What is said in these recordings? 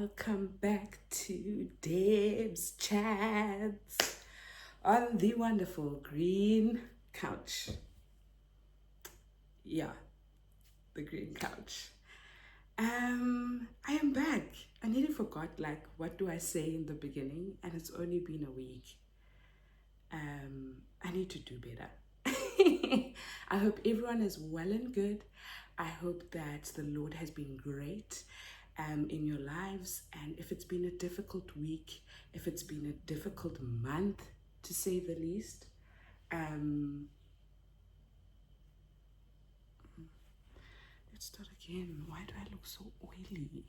Welcome back to Deb's Chats on the wonderful green couch. Yeah, the green couch. I am back. I nearly forgot, like, what do I say in the beginning? And it's only been a week. I need to do better. I hope everyone is well and good. I hope that the Lord has been great in your lives. And if it's been a difficult week, if it's been a difficult month, to say the least, let's start again. Why do I look so oily?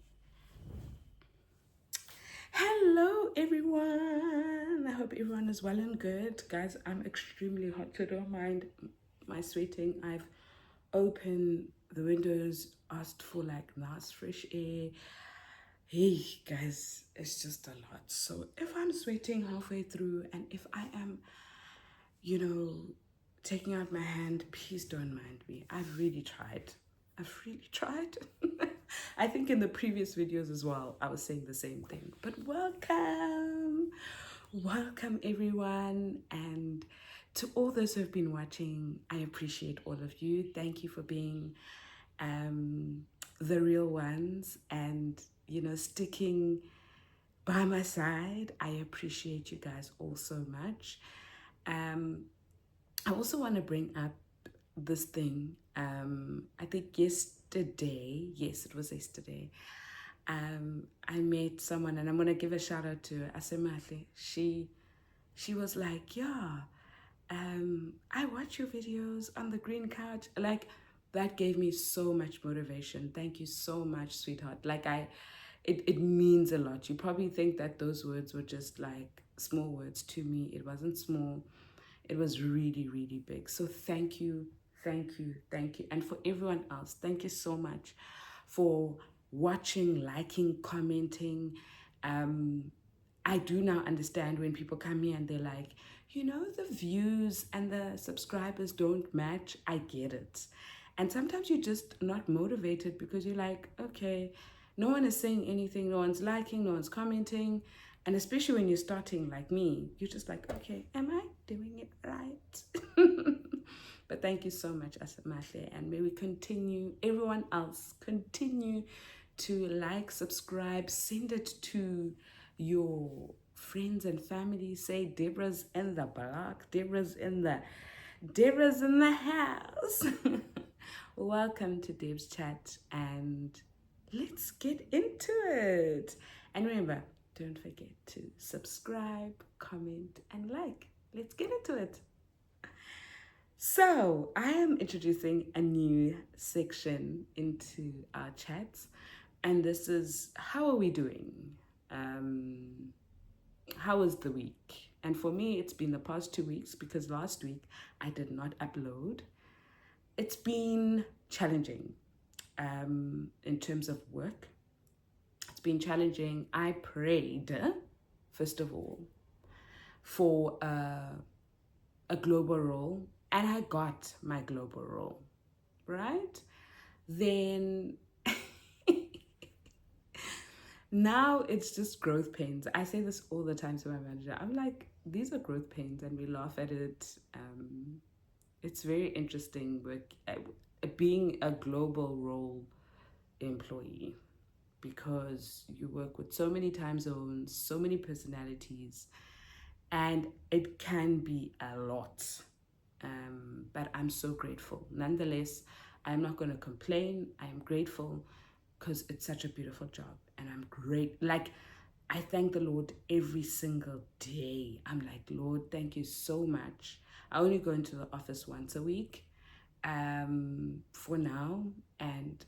Hello, everyone. I hope everyone is well and good. Guys, I'm extremely hot, so don't mind my sweating. I've opened the windows, asked for like nice fresh air. Hey, guys, it's just a lot. So if I'm sweating halfway through and if I am, taking out my hand, please don't mind me. I've really tried. I think in the previous videos as well, I was saying the same thing. But welcome everyone. And to all those who have been watching, I appreciate all of you. Thank you for being the real ones and, sticking by my side. I appreciate you guys all so much. I also want to bring up this thing. I think yesterday, yes, it was yesterday, I met someone, and I'm going to give a shout out to Asemahle. She was like, yeah, I watch your videos on the green couch. Like, that gave me so much motivation. Thank you so much, sweetheart. Like, it means a lot. You probably think that those words were just like small words. To me, it wasn't small. It was really, really big. So thank you. And for everyone else, thank you so much for watching, liking, commenting. I do now understand when people come here and they're like, the views and the subscribers don't match. I get it. And sometimes you're just not motivated because you're like, okay, no one is saying anything, no one's liking, no one's commenting. And especially when you're starting like me, you're just like, okay, am I doing it right? But thank you so much, Asemahle. And may we continue, everyone else, continue to like, subscribe, send it to your friends and family. Say, Deborah's in the block, Deborah's in the house. Welcome to Deb's Chat, and let's get into it. And remember, don't forget to subscribe, comment, and like. Let's get into it. So I am introducing a new section into our chats, and this is, how are we doing? How was the week? And for me, it's been the past 2 weeks because last week I did not upload. It's been challenging in terms of work. It's been challenging. I prayed, first of all, for a global role, and I got my global role, right? Then now it's just growth pains. I say this all the time to my manager. I'm like, these are growth pains, and we laugh at it. It's very interesting work, being a global role employee, because you work with so many time zones, so many personalities, and it can be a lot. But I'm so grateful. Nonetheless, I'm not going to complain. I am grateful because it's such a beautiful job, and I'm great. Like, I thank the Lord every single day. I'm like, Lord, thank you so much. I only go into the office once a week for now, and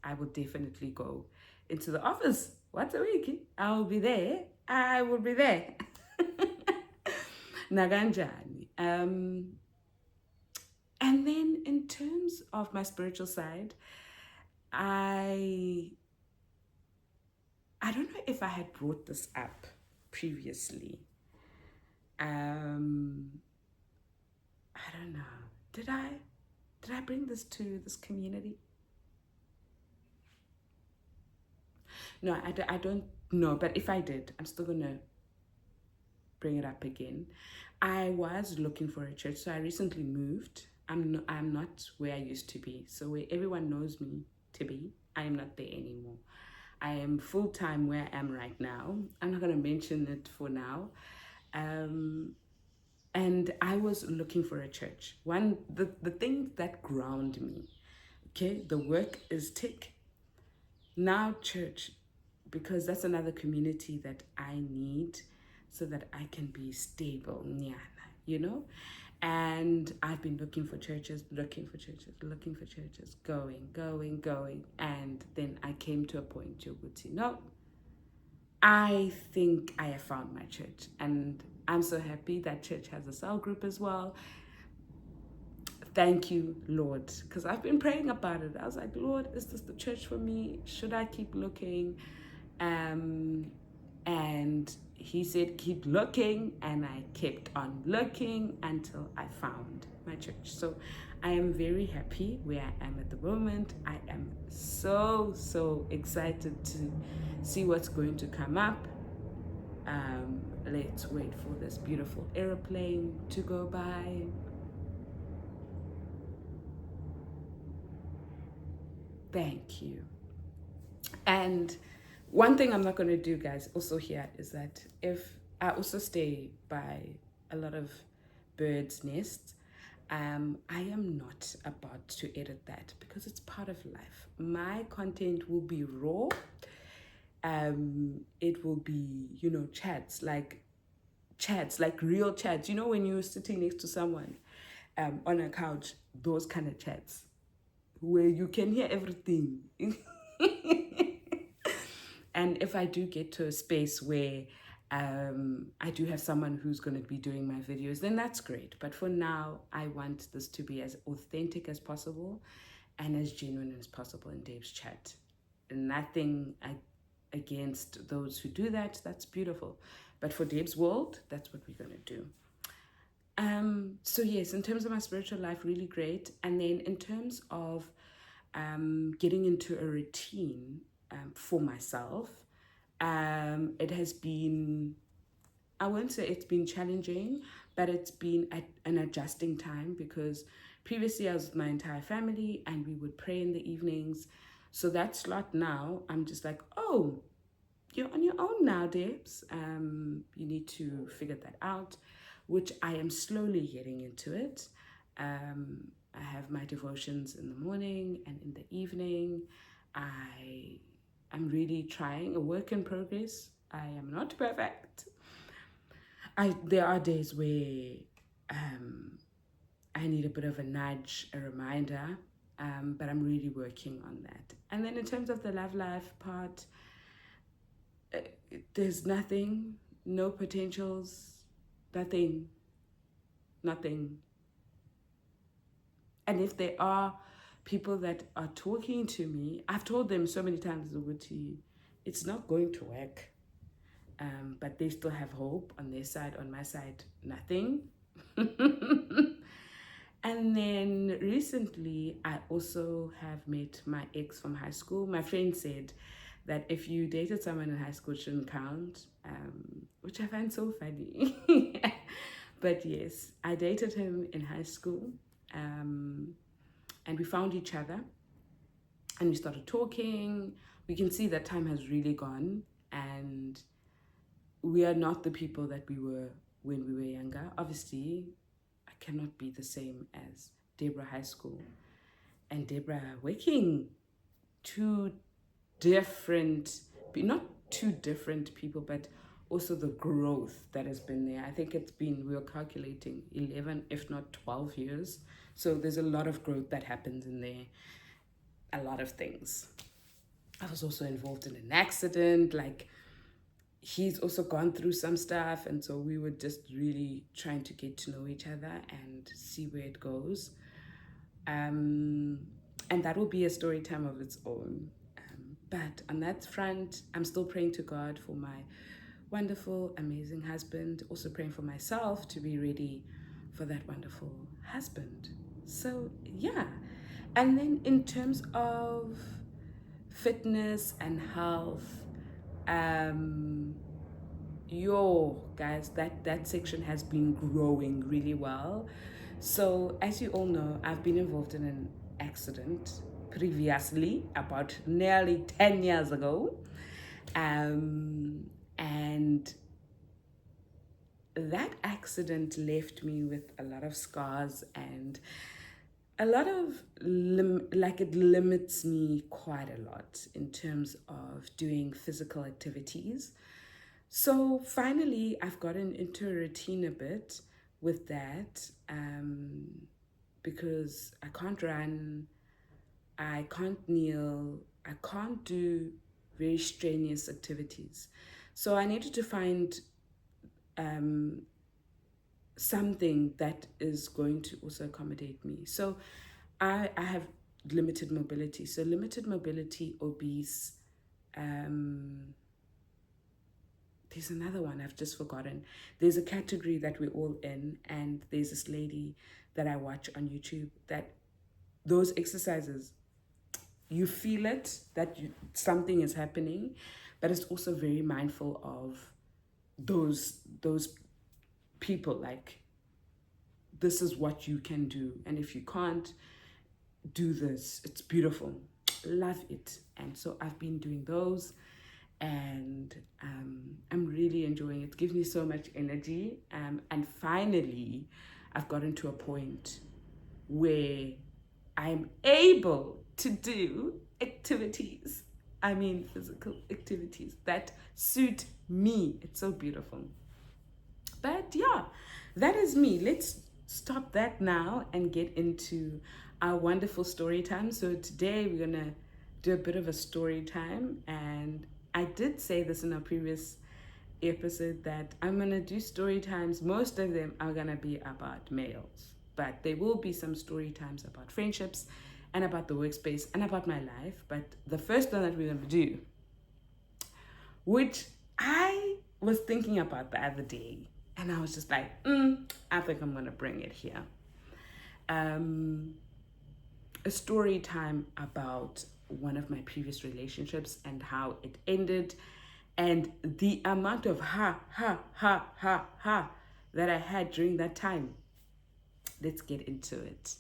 I will definitely go into the office once a week. I will be there. Naganjani. And then in terms of my spiritual side, I don't know if I had brought this up previously. I don't know. Did I bring this to this community? No, I don't know, but if I did, I'm still gonna bring it up again. I was looking for a church, so I recently moved. I'm not where I used to be. So where everyone knows me to be, I am not there anymore. I am full time where I am right now. I'm not gonna mention it for now. Um, and I was looking for a church. The thing that ground me, okay, the work is tick. Now church, because that's another community that I need so that I can be stable, you know? And I've been looking for churches, going. And then I came to a point, Yoguti, no, I think I have found my church. And I'm so happy that church has a cell group as well. Thank you, Lord, because I've been praying about it. I was like, Lord, is this the church for me? Should I keep looking? And he said, keep looking, and I kept on looking until I found my church. So I am very happy where I am at the moment. I am so excited to see what's going to come up. Let's wait for this beautiful airplane to go by. Thank you. And one thing I'm not going to do, guys, also here is that if I also stay by a lot of birds' nests, I am not about to edit that because it's part of life. My content will be raw. It will be, chats like real chats. You know, when you're sitting next to someone on a couch, those kind of chats where you can hear everything. And if I do get to a space where I do have someone who's going to be doing my videos, then that's great. But for now, I want this to be as authentic as possible and as genuine as possible in Dave's chat. And nothing against those who do that. That's beautiful. But for Dave's world, that's what we're going to do. So yes, in terms of my spiritual life, really great. And then in terms of getting into a routine for myself, it has been, I won't say it's been challenging, but it's been an adjusting time because previously I was with my entire family and we would pray in the evenings. So that slot now, I'm just like, oh, you're on your own now, Debs. You need to figure that out, which I am slowly getting into it. I have my devotions in the morning and in the evening. I'm really trying, a work in progress. I am not perfect. There are days where I need a bit of a nudge, a reminder, but I'm really working on that. And then in terms of the love life part, there's nothing, no potentials, nothing. And if there are people that are talking to me, I've told them so many times, it's not going to work. But they still have hope on their side. On my side, nothing. And then recently, I also have met my ex from high school. My friend said that if you dated someone in high school, it shouldn't count, which I find so funny. But yes, I dated him in high school, and we found each other, and we started talking. We can see that time has really gone, and we are not the people that we were when we were younger. Obviously, I cannot be the same as Deborah High School and Deborah working. Two different, not two different people, but also the growth that has been there. I think it's been, we were calculating 11, if not 12 years. So there's a lot of growth that happens in there, a lot of things. I was also involved in an accident, like he's also gone through some stuff, and so we were just really trying to get to know each other and see where it goes. And that will be a story time of its own. But on that front, I'm still praying to God for my wonderful, amazing husband, also praying for myself to be ready for that wonderful husband. So yeah. And then in terms of fitness and health, guys, that section has been growing really well. So as you all know, I've been involved in an accident previously about nearly 10 years ago, and that accident left me with a lot of scars and a lot of it limits me quite a lot in terms of doing physical activities. So finally, I've gotten into a routine a bit with that, because I can't run, I can't kneel, I can't do very strenuous activities. So I needed to find something that is going to also accommodate me. So I have limited mobility. So limited mobility, obese, there's another one I've just forgotten. There's a category that we're all in, and there's this lady that I watch on YouTube that those exercises, you feel it that something is happening, but it's also very mindful of those people, like, this is what you can do, and if you can't do this, it's beautiful, love it. And so I've been doing those, and I'm really enjoying it. It gives me so much energy, and finally I've gotten to a point where I'm able to do activities, physical activities that suit me. It's so beautiful. But yeah, that is me. Let's stop that now and get into our wonderful story time. So today we're gonna do a bit of a story time, and I did say this in a previous episode that I'm gonna do story times. Most of them are gonna be about males, but there will be some story times about friendships and about the workspace and about my life. But the first one that we're gonna do, which I was thinking about the other day, and I was just like, I think I'm gonna bring it here. A story time about one of my previous relationships and how it ended, and the amount of ha that I had during that time. Let's get into it.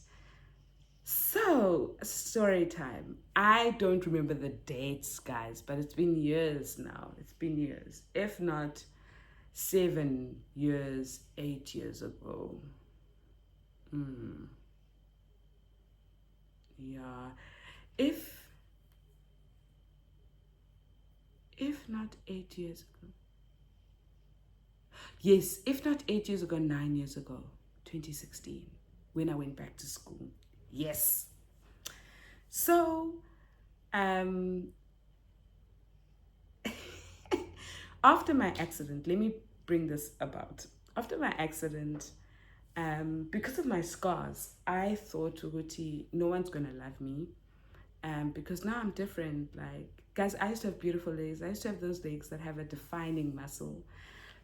So, story time. I don't remember the dates, guys, but it's been years now. It's been years. If not 7 years, 8 years ago. Yeah. If not 8 years ago. Yes, if not 8 years ago, 9 years ago, 2016, when I went back to school. Yes. So, after my accident, let me bring this about. After my accident, because of my scars, I thought, Uguti, no one's gonna love me. Because now I'm different. Like, guys, I used to have beautiful legs. I used to have those legs that have a defining muscle.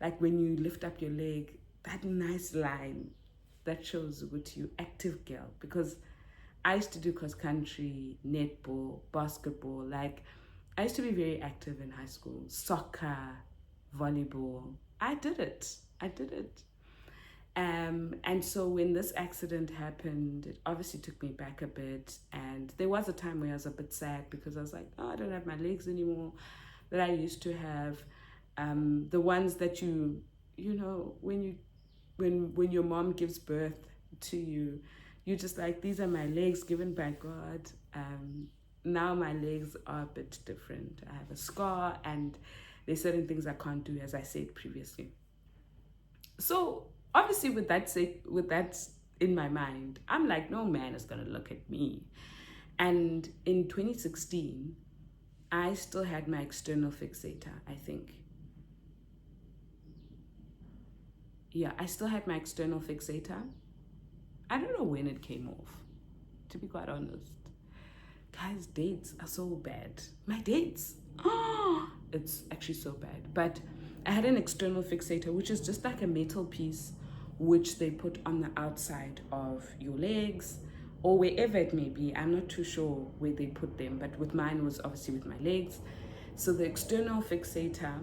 Like when you lift up your leg, that nice line that shows what you active girl. Because I used to do cross country, netball, basketball. Like, I used to be very active in high school. Soccer, volleyball. I did it. And so when this accident happened, it obviously took me back a bit. And there was a time where I was a bit sad because I was like, oh, I don't have my legs anymore that I used to have. The ones that you know, when your mom gives birth to you, you're just like, these are my legs given by God. Now my legs are a bit different. I have a scar, and there's certain things I can't do, as I said previously. So obviously with that in my mind, I'm like, no man is gonna look at me. And in 2016, I still had my external fixator, I think. Yeah, I still had my external fixator. I don't know when it came off, to be quite honest. Guys, dates are so bad. My dates, it's actually so bad. But I had an external fixator, which is just like a metal piece which they put on the outside of your legs or wherever it may be. I'm not too sure where they put them, but with mine was obviously with my legs. So the external fixator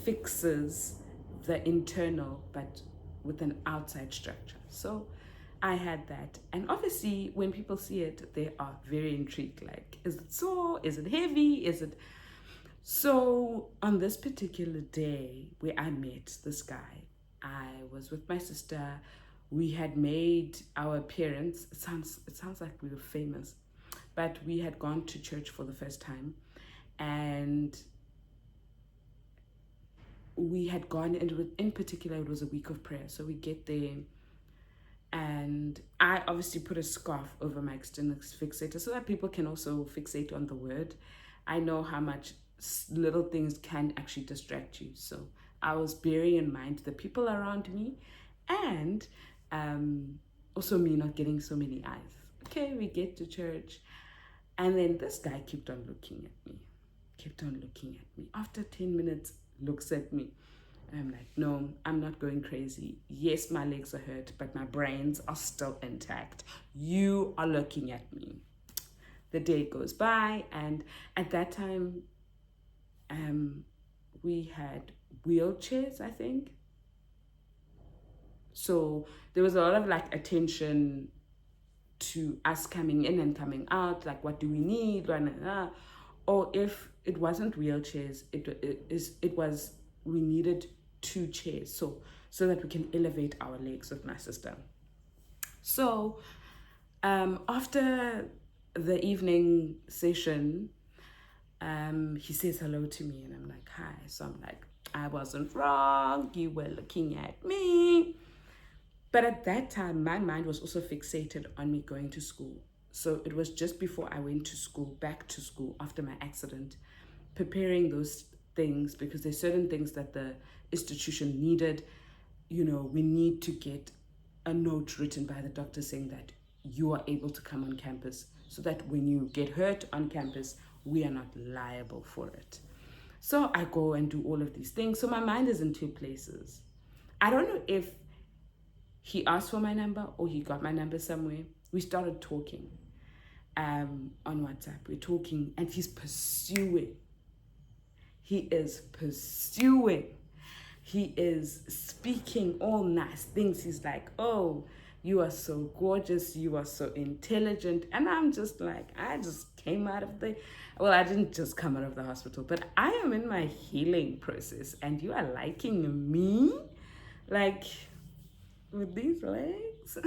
fixes the internal, but with an outside structure. So I had that. And obviously, when people see it, they are very intrigued. Like, is it sore? Is it heavy? Is it... So on this particular day where I met this guy, I was with my sister. We had made our appearance. It sounds like we were famous, but we had gone to church for the first time, and we had gone in particular, it was a week of prayer. So we get there, and I obviously put a scarf over my external fixator so that people can also fixate on the word. I know how much little things can actually distract you. So I was bearing in mind the people around me, and also me not getting so many eyes. Okay, we get to church, and then this guy kept on looking at me. After 10 minutes, looks at me. And I'm like, no, I'm not going crazy. Yes, my legs are hurt, but my brains are still intact. You are looking at me. The day goes by, and at that time, we had wheelchairs, I think. So there was a lot of like attention to us coming in and coming out, like what do we need, or if it wasn't wheelchairs, it was we needed 2 chairs, so that we can elevate our legs with my sister. So after the evening session, he says hello to me, and I'm like, hi. So I'm like, I wasn't wrong, you were looking at me. But at that time, my mind was also fixated on me going to school. So it was just before I went to school, back to school after my accident, preparing those things, because there's certain things that the institution needed. You know, we need to get a note written by the doctor saying that you are able to come on campus, so that when you get hurt on campus, we are not liable for it. So I go and do all of these things. So my mind is in 2 places. I don't know if he asked for my number or he got my number somewhere. We started talking on WhatsApp. We're talking, and he's pursuing. He is speaking all nice things. He's like, oh, you are so gorgeous. You are so intelligent. And I'm just like, I just came out of I didn't just come out of the hospital, but I am in my healing process, and you are liking me? Like, with these legs?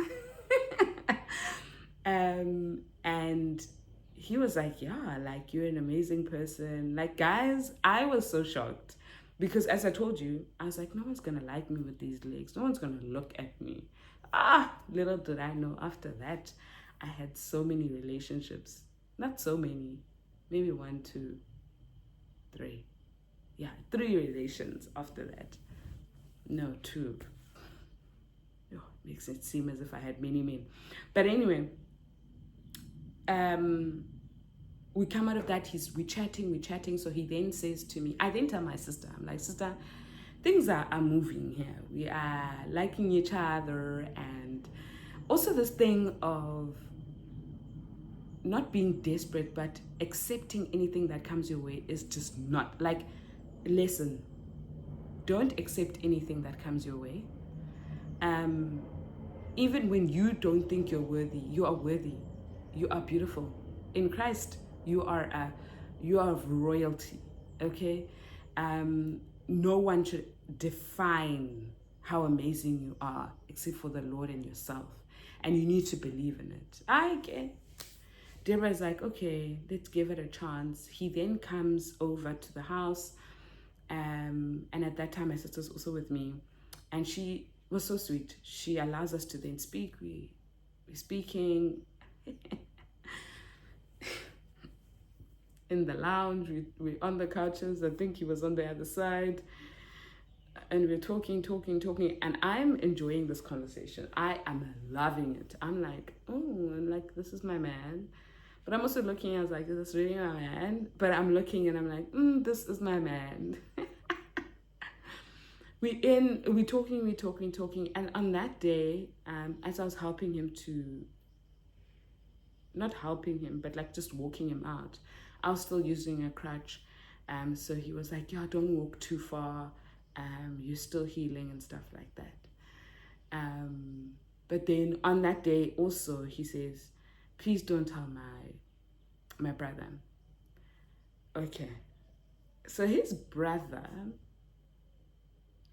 And he was like, yeah, like, you're an amazing person. Like, guys, I was so shocked, because as I told you, I was like, no one's gonna like me with these legs. No one's gonna look at me. Little did I know, after that, I had so many relationships. Not so many, maybe 1, 2, 3. Yeah, 3 relations after that. No, 2. Makes it seem as if I had many men. But anyway, we come out of that, we're chatting. So he then says to me, I then tell my sister, I'm like, sister, things are moving here. We are liking each other. And also this thing of not being desperate, but accepting anything that comes your way is just not, like, listen, don't accept anything that comes your way. Even when you don't think you're worthy, you are worthy. You are beautiful. In Christ, you are of royalty, okay? No one should define how amazing you are except for the Lord and yourself. And you need to believe in it. Deborah's like, okay, let's give it a chance. He then comes over to the house. And at that time, my sister's also with me. And she was so sweet. She allows us to then speak. We're speaking in the lounge. We're on the couches. I think he was on the other side. And we're talking. And I'm enjoying this conversation. I am loving it. I'm like, this is my man. But I'm also looking, I was like, is this really my man? But I'm looking and I'm like, this is my man. we talking, and on that day, as I was helping him to, not helping him, but like just walking him out, I was still using a crutch. So he was like, yeah, don't walk too far. You're still healing and stuff like that. But then on that day also, he says, please don't tell my brother. Okay. So his brother,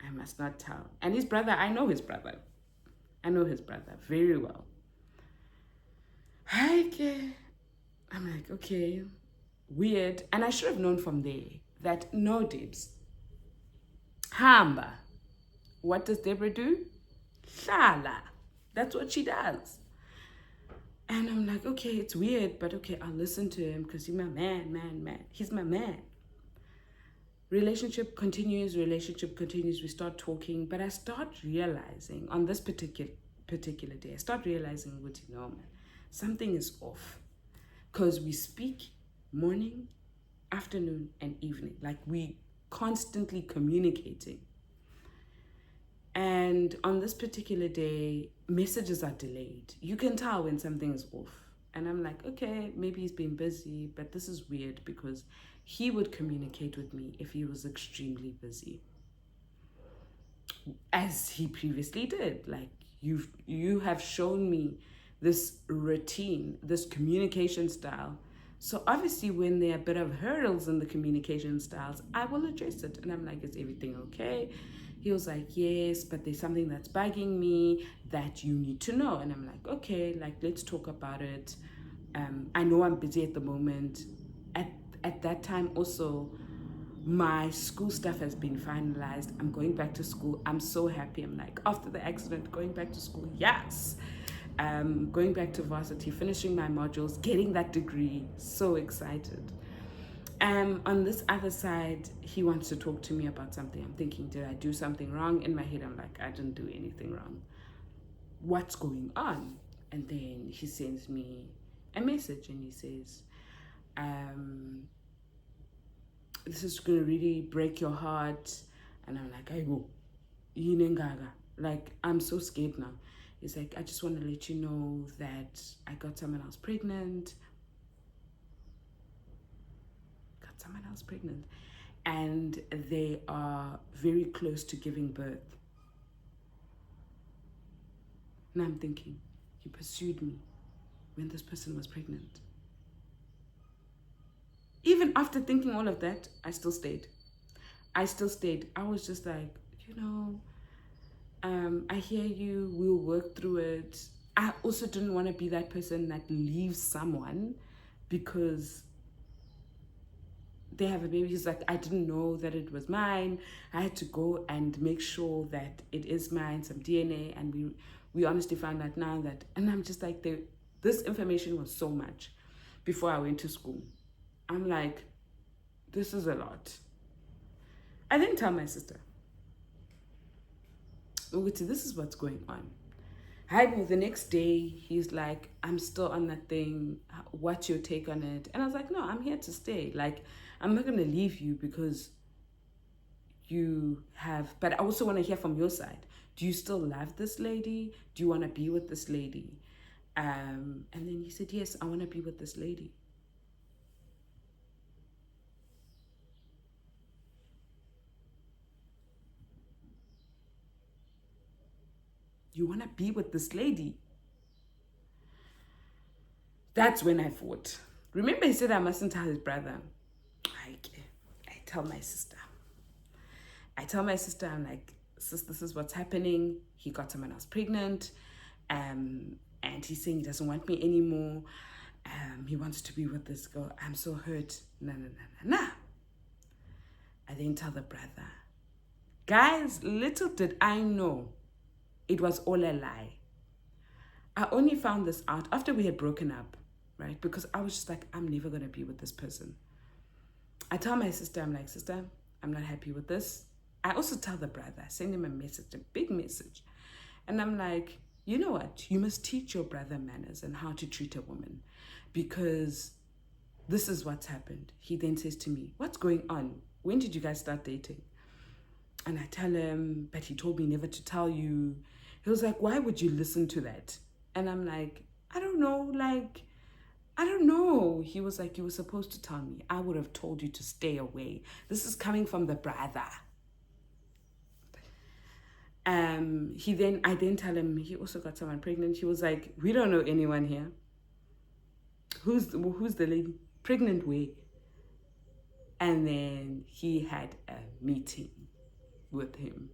I must not tell. And his brother, I know his brother. I know his brother very well. Okay. I'm like, okay, weird. And I should have known from there that no, Debs. Hamba. What does Deborah do? Shala. That's what she does. And I'm like, okay, it's weird, but okay, I'll listen to him because he's my man. He's my man. Relationship continues. We start talking, but I start realizing on this particular day, I start realizing, what you know, man, something is off. Because we speak morning, afternoon, and evening. Like we constantly communicating. And on this particular day, messages are delayed. You can tell when something is off. And I'm like, okay, maybe he's been busy, but this is weird because he would communicate with me if he was extremely busy, as he previously did. Like you have shown me this routine, this communication style. So obviously when there are a bit of hurdles in the communication styles, I will address it. And I'm like, is everything okay? He was like, yes, but there's something that's bugging me that you need to know. And I'm like, okay, like, let's talk about it. I know I'm busy at the moment. At that time also, my school stuff has been finalized. I'm going back to school. I'm so happy. I'm like, after the accident, going back to school, yes. Going back to varsity, finishing my modules, getting that degree, so excited. On this other side, he wants to talk to me about something. I'm thinking, did I do something wrong? In my head, I'm like, I didn't do anything wrong. What's going on? And then he sends me a message and he says, this is going to really break your heart. And I'm like, I go, like, I'm so scared now. He's like, I just want to let you know that I got someone else pregnant. And they are very close to giving birth. And I'm thinking, you pursued me when this person was pregnant. Even after thinking all of that, I still stayed. I was just like, I hear you, we'll work through it. I also didn't want to be that person that leaves someone because they have a baby. He's like, I didn't know that it was mine. I had to go and make sure that it is mine, some DNA, and we honestly found out now that, and I'm just like, this information was so much before I went to school. I'm like, this is a lot. I didn't tell my sister. This is what's going on. The next day, he's like, I'm still on that thing. What's your take on it? And I was like, no, I'm here to stay. Like, I'm not going to leave you because you have, but I also want to hear from your side. Do you still love this lady? Do you want to be with this lady? And then he said, yes, I want to be with this lady. You want to be with this lady? That's when I fought. Remember, he said I mustn't tell his brother. I tell my sister. I'm like, sis, this is what's happening. He got someone else pregnant. And he's saying he doesn't want me anymore. He wants to be with this girl. I'm so hurt. No. I didn't tell the brother. Guys, little did I know it was all a lie. I only found this out after we had broken up, right? Because I was just like, I'm never going to be with this person. I tell my sister, I'm like, sister, I'm not happy with this. I also tell the brother, I send him a message, a big message. And I'm like, you know what? You must teach your brother manners and how to treat a woman because this is what's happened. He then says to me, what's going on? When did you guys start dating? And I tell him, but he told me never to tell you. He was like, why would you listen to that? And I'm like, I don't know, like, I don't know. He was like, you were supposed to tell me. I would have told you to stay away. This is coming from the brother. I then tell him he also got someone pregnant. He was like, we don't know anyone here. Who's the lady? Pregnant way. And then he had a meeting with him.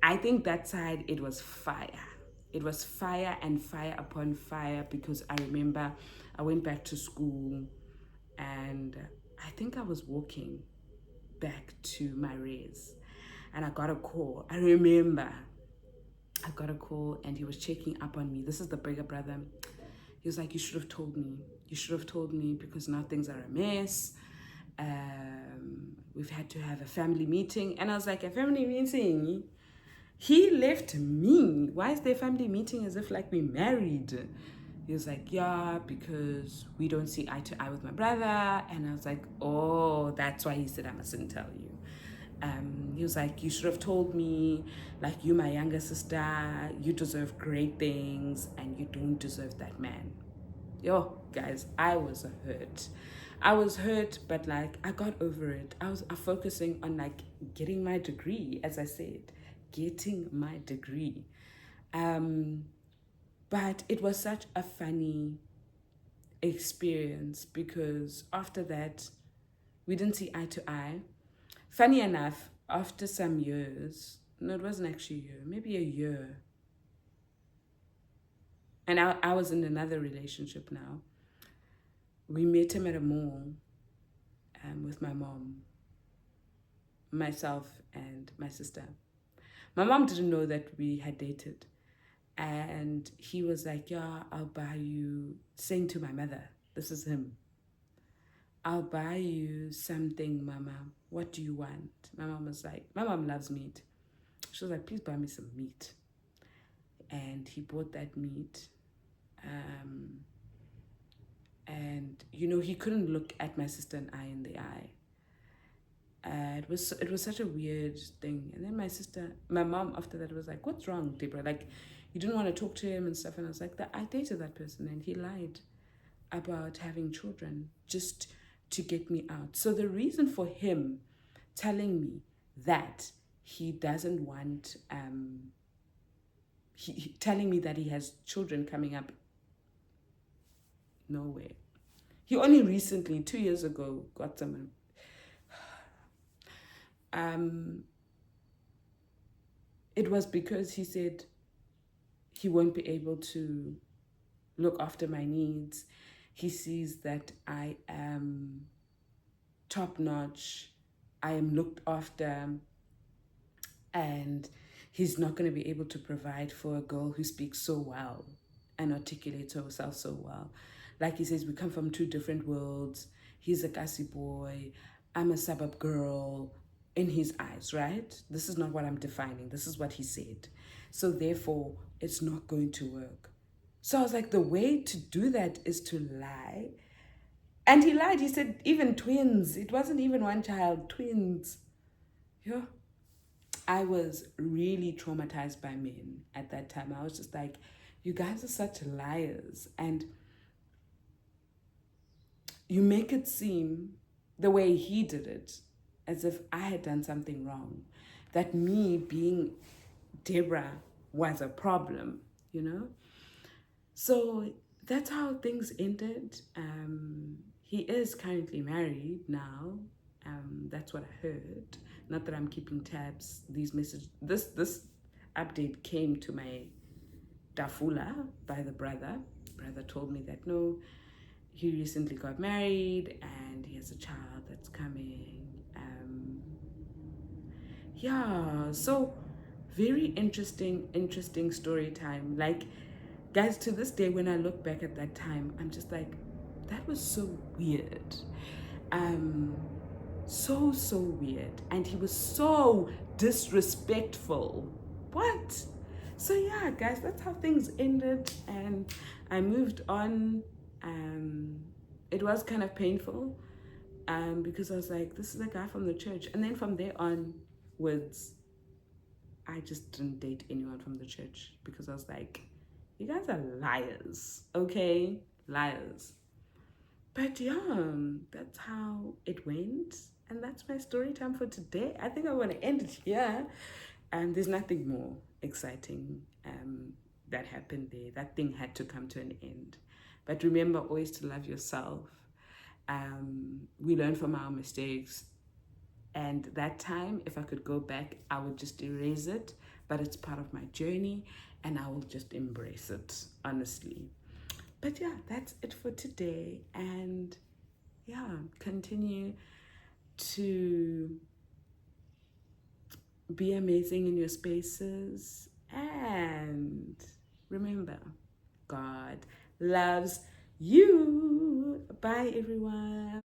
I think that side, it was fire. It was fire and fire upon fire, because I remember I went back to school and I think I was walking back to my res and I got a call. I remember I got a call and he was checking up on me. This is the bigger brother. He was like, you should have told me. You should have told me, because now things are a mess. We've had to have a family meeting. And I was like, a family meeting? He left me. Why is there a family meeting as if like we married? He was like, yeah, because we don't see eye to eye with my brother. And I was like, oh, that's why he said I mustn't tell you. He was like, you should have told me, like, you my younger sister, you deserve great things and you don't deserve that man. Yo, guys, I was hurt. I was hurt, but like I got over it. I was focusing on like getting my degree, as I said, getting my degree. But it was such a funny experience, because after that, we didn't see eye to eye. Funny enough, after some years, no, it wasn't actually a year, maybe a year. And I was in another relationship now. We met him at a mall with my mom, myself, and my sister. My mom didn't know that we had dated. And he was like, yeah, I'll buy you, saying to my mother, this is him, I'll buy you something, Mama. What do you want? My mom was like, my mom loves meat. She was like, please buy me some meat. And he bought that meat. And, you know, he couldn't look at my sister and I in the eye. It was such a weird thing. And then my mom after that was like, what's wrong, Deborah? Like, you didn't want to talk to him and stuff. And I was like, I dated that person and he lied about having children just to get me out. So the reason for him telling me that he doesn't want, he telling me that he has children coming up, no way. He only recently, 2 years ago, got someone. It was because he said he won't be able to look after my needs. He sees that I am top-notch, I am looked after, and he's not going to be able to provide for a girl who speaks so well and articulates herself so well. Like he says, we come from two different worlds. He's a Kasi boy, I'm a suburb girl, in his eyes, right? This is not what I'm defining. This is what he said. So therefore, it's not going to work. So I was like, the way to do that is to lie. And he lied. He said even twins. It wasn't even one child, twins. Yeah. I was really traumatized by men at that time. I was just like, you guys are such liars. And you make it seem the way he did it, as if I had done something wrong, that me being Deborah was a problem, you know? So that's how things ended. He is currently married now. That's what I heard. Not that I'm keeping tabs. These messages, this update came to my Dafula by the brother. Brother told me that no, he recently got married and he has a child that's coming. Yeah, so very interesting story time. Like, guys, to this day, when I look back at that time, I'm just like, that was so weird. So weird. And he was so disrespectful. What? So yeah, guys, that's how things ended. And I moved on. It was kind of painful because I was like, this is a guy from the church. And then from there on, was I just didn't date anyone from the church because I was like, you guys are liars, okay? Liars. But yeah, that's how it went. And that's my story time for today. I think I want to end it here. And there's nothing more exciting that happened there. That thing had to come to an end. But remember always to love yourself. We learn from our mistakes. And that time, if I could go back, I would just erase it. But it's part of my journey, and I will just embrace it, honestly. But yeah, that's it for today. And yeah, continue to be amazing in your spaces. And remember, God loves you. Bye, everyone.